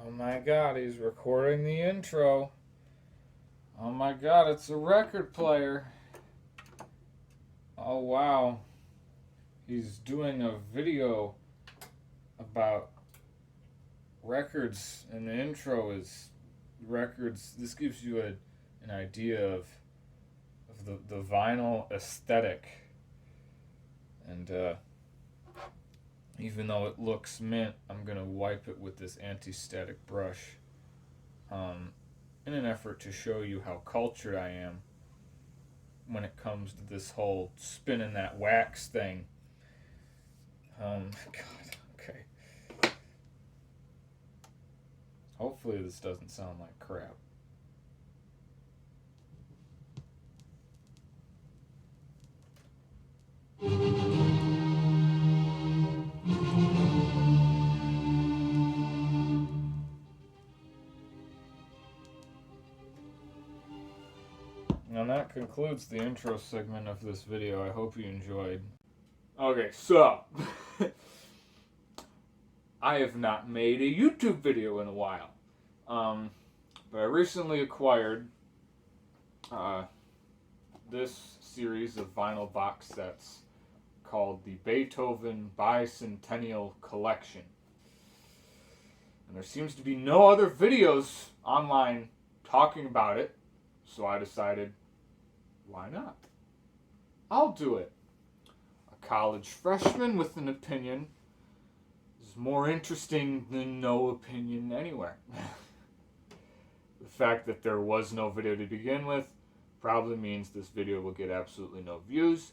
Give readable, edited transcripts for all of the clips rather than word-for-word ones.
Oh my god, he's recording the intro. Oh my god, it's a record player. Oh wow. He's doing a video about records, and the intro is records. This gives you an idea of the vinyl aesthetic. And even though it looks mint, I'm going to wipe it with this anti-static brush in an effort to show you how cultured I am when it comes to this whole spinning that wax thing. God, okay. Hopefully this doesn't sound like crap. And that concludes the intro segment of this video. I hope you enjoyed. Okay, so I have not made a YouTube video in a while. But I recently acquired this series of vinyl box sets called the Beethoven Bicentennial Collection. And there seems to be no other videos online talking about it, so I decided, why not? I'll do it. A college freshman with an opinion is more interesting than no opinion anywhere. The fact that there was no video to begin with probably means this video will get absolutely no views.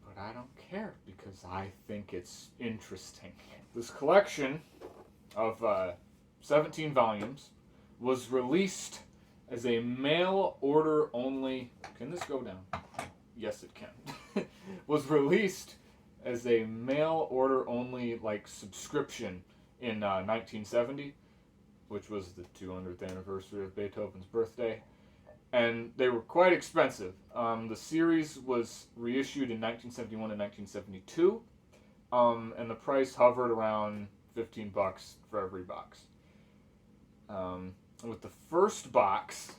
But I don't care because I think it's interesting. This collection of 17 volumes was released as a mail order only. Can this go down? Yes, it can. Was released as a mail order only subscription in 1970, which was the 200th anniversary of Beethoven's birthday. And they were quite expensive. The series was reissued in 1971 and 1972, and the price hovered around $15 for every box. With the first box,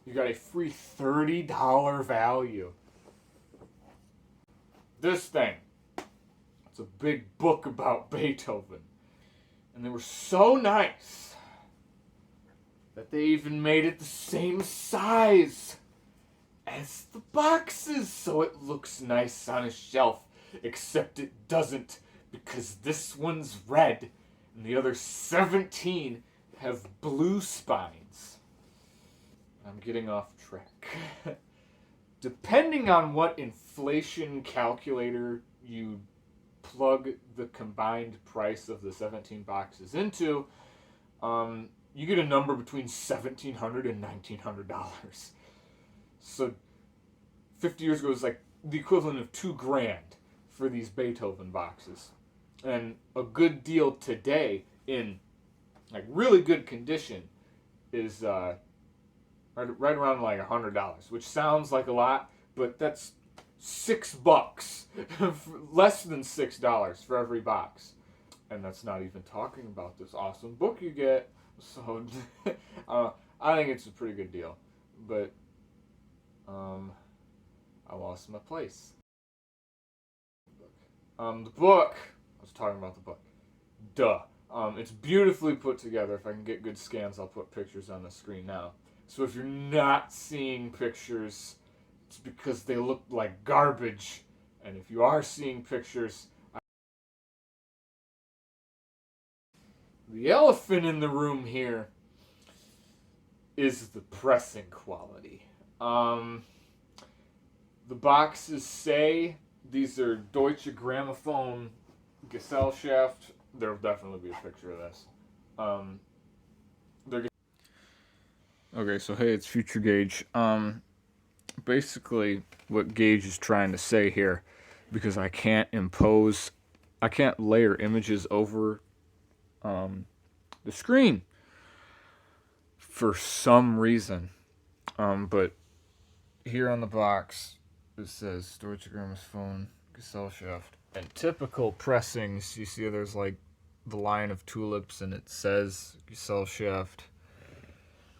you got a free $30 value. This thing, it's a big book about Beethoven. And they were so nice that they even made it the same size as the boxes, so it looks nice on a shelf, except it doesn't, because this one's red and the other 17 have blue spines. I'm getting off track. Depending on what inflation calculator you plug the combined price of the 17 boxes into, you get a number between $1,700 and $1,900. So 50 years ago, it was like the equivalent of $2,000 for these Beethoven boxes. And a good deal today in really good condition is right around $100, which sounds like a lot, but that's $6, less than $6 for every box. And that's not even talking about this awesome book you get. So I think it's a pretty good deal, but I lost my place. The book, I was talking about the book. Duh. It's beautifully put together. If I can get good scans, I'll put pictures on the screen now. So if you're not seeing pictures, it's because they look like garbage. And if you are seeing pictures, the elephant in the room here is the pressing quality. The boxes say these are Deutsche Grammophon Gesellschaft. There'll definitely be a picture of this. Okay, so hey, it's Future Gage. Basically, what Gage is trying to say here, because I can't layer images over the screen for some reason. But here on the box, it says Deutsche Grammophon Gesellschaft. And typical pressings, you see there's the line of tulips, and it says Gesellschaft.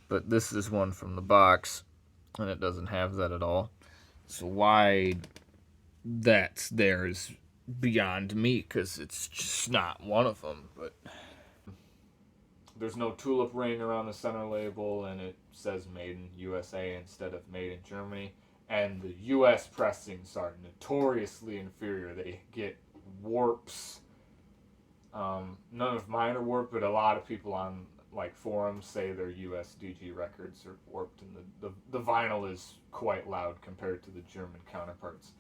But this is one from the box, and it doesn't have that at all. So why that's there is beyond me, because it's just not one of them. But there's no tulip ring around the center label, and it says made in USA instead of made in Germany. And the US pressings are notoriously inferior. They get warps. None of mine are warped, but a lot of people on like forums say their USDG records are warped, and the vinyl is quite loud compared to the German counterparts.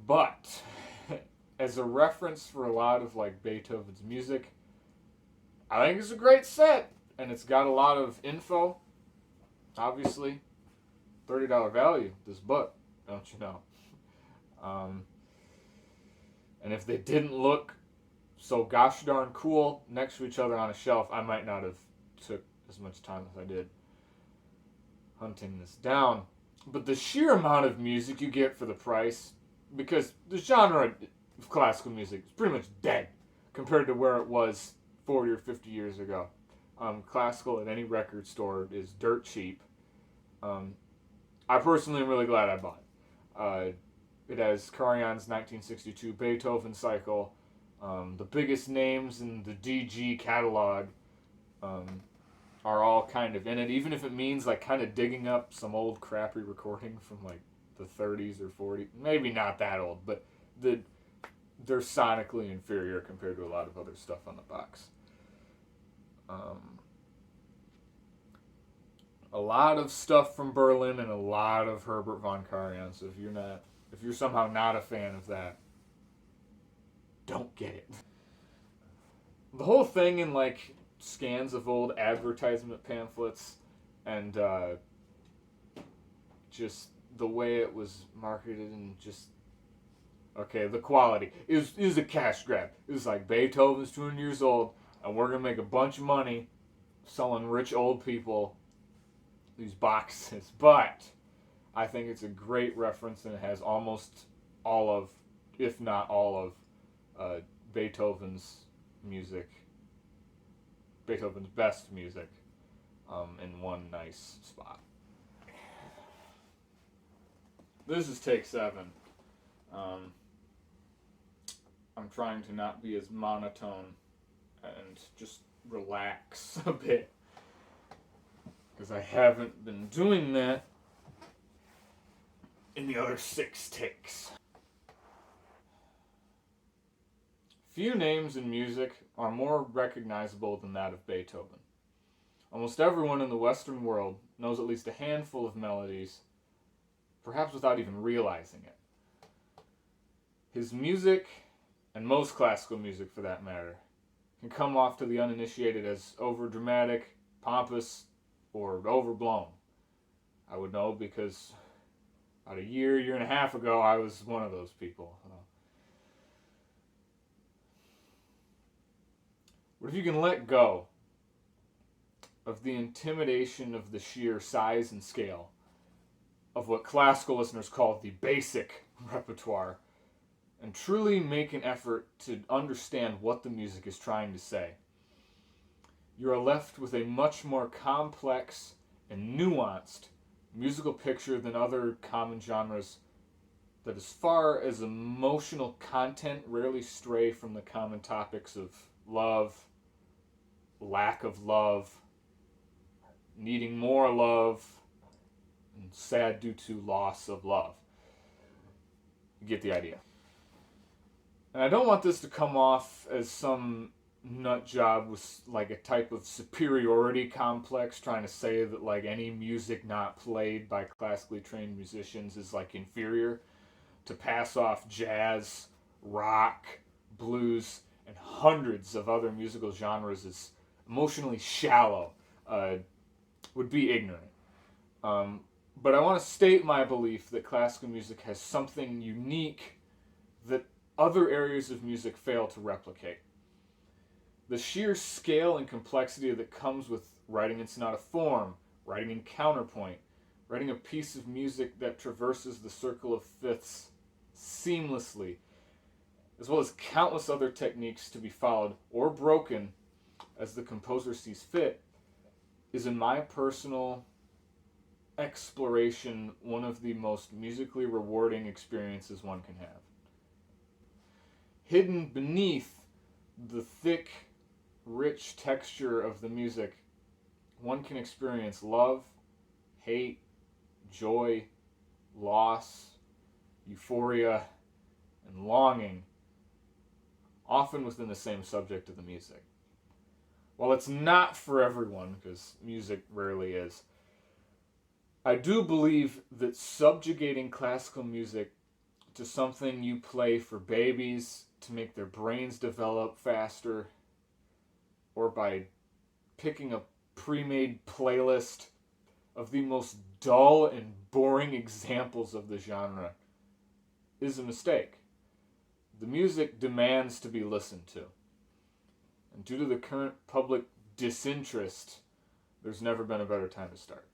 But as a reference for a lot of like Beethoven's music, I think it's a great set, and it's got a lot of info. Obviously, $30 value, this book, don't you know? And if they didn't look so gosh darn cool next to each other on a shelf, I might not have took as much time as I did hunting this down. But the sheer amount of music you get for the price, because the genre of classical music is pretty much dead compared to where it was 40 or 50 years ago. Classical at any record store is dirt cheap. I personally am really glad I bought it. It has Karajan's 1962 Beethoven cycle. The biggest names in the DG catalog are all kind of in it, even if it means like kind of digging up some old crappy recording from like the 30s or 40s. Maybe not that old, but they're sonically inferior compared to a lot of other stuff on the box. A lot of stuff from Berlin and a lot of Herbert von Karajan. So if you're somehow not a fan of that, don't get it. The whole thing in like scans of old advertisement pamphlets and just the way it was marketed and just the quality is a cash grab. It was like Beethoven's 200 years old and we're gonna make a bunch of money selling rich old people these boxes. But I think it's a great reference, and it has almost all of, if not all of, Beethoven's music, Beethoven's best music, in one nice spot. This is take 7. I'm trying to not be as monotone and just relax a bit, because I haven't been doing that in the other 6 takes. Few names in music are more recognizable than that of Beethoven. Almost everyone in the Western world knows at least a handful of melodies, perhaps without even realizing it. His music, and most classical music for that matter, can come off to the uninitiated as overdramatic, pompous, or overblown. I would know because about a year and a half ago, I was one of those people. But if you can let go of the intimidation of the sheer size and scale of what classical listeners call the basic repertoire, and truly make an effort to understand what the music is trying to say, you are left with a much more complex and nuanced musical picture than other common genres that, as far as emotional content, rarely stray from the common topics of love, lack of love, needing more love, and sad due to loss of love. You get the idea. And I don't want this to come off as some nut job with like a type of superiority complex trying to say that like any music not played by classically trained musicians is like inferior, to pass off jazz, rock, blues, and hundreds of other musical genres as emotionally shallow would be ignorant. But I want to state my belief that classical music has something unique that other areas of music fail to replicate. The sheer scale and complexity that comes with writing in sonata form, writing in counterpoint, writing a piece of music that traverses the circle of fifths seamlessly, as well as countless other techniques to be followed or broken as the composer sees fit, is, in my personal exploration, one of the most musically rewarding experiences one can have. Hidden beneath the thick, rich texture of the music, one can experience love, hate, joy, loss, euphoria, and longing, often within the same subject of the music. While it's not for everyone, because music rarely is, I do believe that subjugating classical music to something you play for babies to make their brains develop faster, or by picking a pre-made playlist of the most dull and boring examples of the genre, is a mistake. The music demands to be listened to. And due to the current public disinterest, there's never been a better time to start.